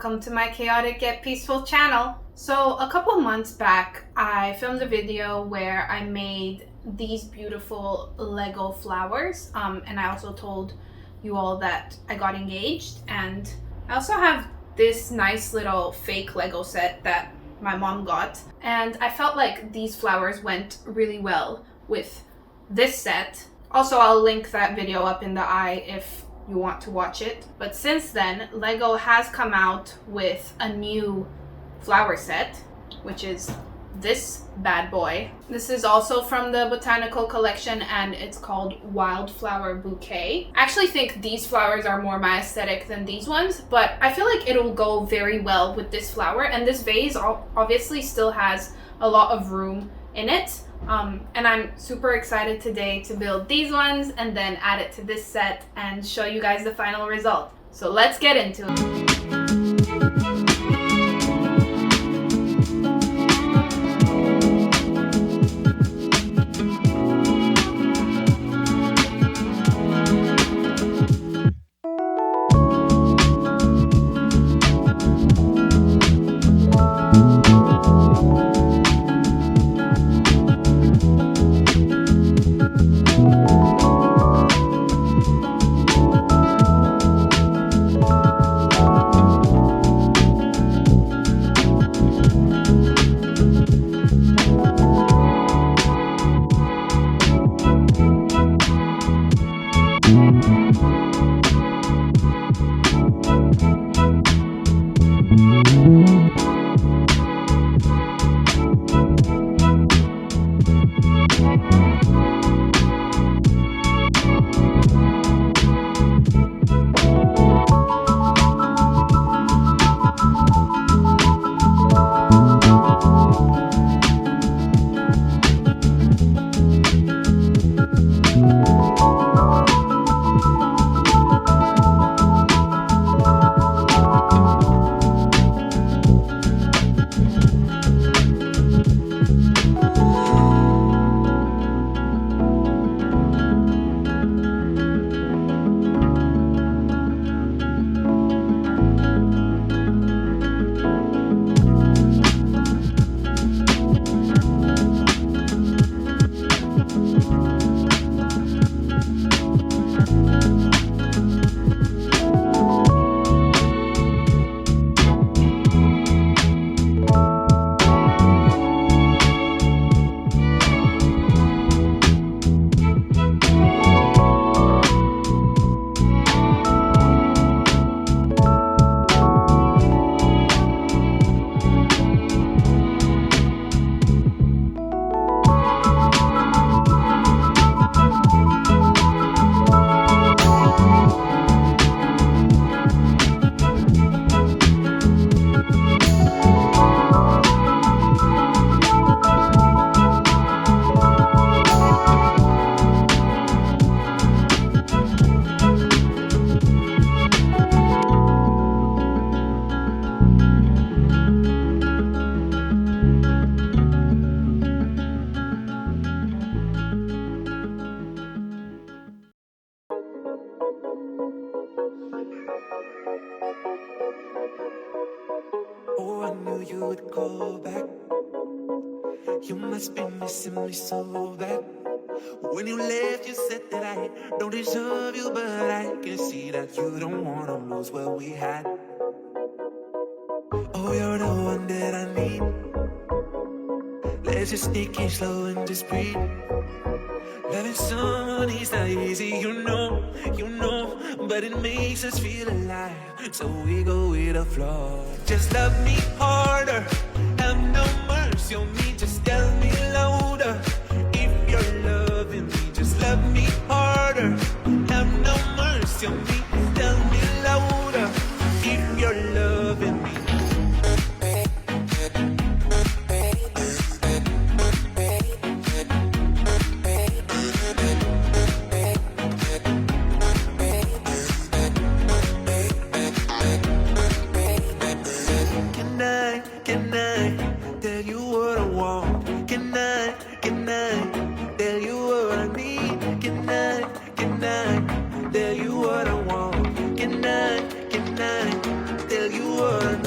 welcome to my chaotic yet peaceful channel. So a couple months back, I filmed a video where I made these beautiful Lego flowers, and I also told you all that I got engaged, and I also have this nice little fake Lego set that my mom got, and I felt like these flowers went really well with this set. Also, I'll link that video up in the eye if you want to watch it. But since then, Lego has come out with a new flower set, which is this bad boy. This is also from the botanical collection and it's called Wildflower Bouquet. I actually think these flowers are more my aesthetic than these ones, but I feel like it'll go very well with this flower, and this vase obviously still has a lot of room in it. And I'm super excited today to build these ones and then add it to this set and show you guys the final result. So let's get into it. Oh, I knew you would call back. You must be missing me so bad. When you left, you said that I don't deserve you, but I can see that you don't wanna lose what we had. Oh, you're the one that I need. Let's just take it slow and just breathe. Loving someone is not easy, you know, but it makes us feel alive, so we go with the flow. Just love me harder, have no mercy on me, just tell me louder. If you're loving me, just love me harder, have no mercy on me, tell me louder. If you're loving me. Can I tell you what I want? Can I tell you what I need? Can I tell you what I want? Can I tell you what I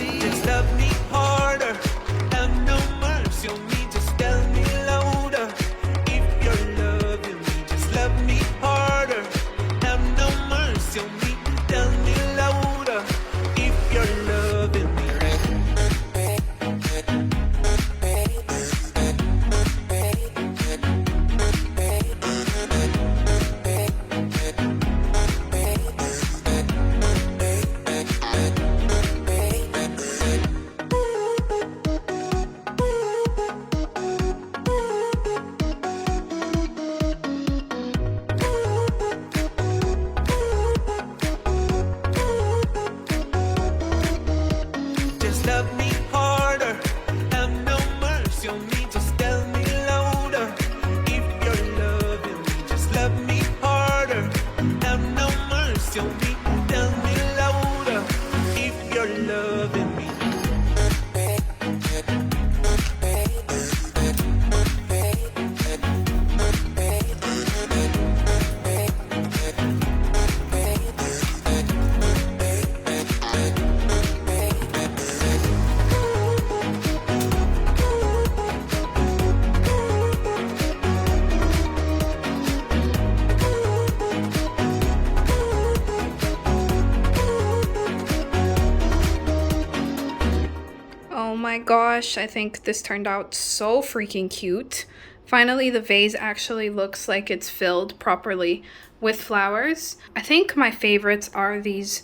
my gosh, I think this turned out so freaking cute. Finally, the vase actually looks like it's filled properly with flowers. I think my favorites are these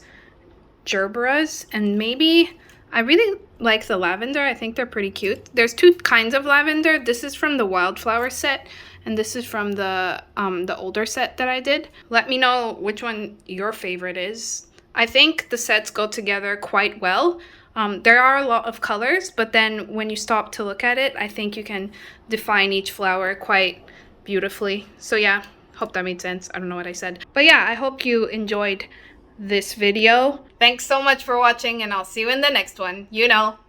Gerberas, and maybe I really like the lavender. I think they're pretty cute. There's two kinds of lavender. This is from the Wildflower set, and this is from the older set that I did. Let me know which one your favorite is. I think the sets go together quite well. There are a lot of colors, but then when you stop to look at it, I think you can define each flower quite beautifully. So yeah, hope that made sense. I don't know what I said. But yeah, I hope you enjoyed this video. Thanks so much for watching, and I'll see you in the next one. You know.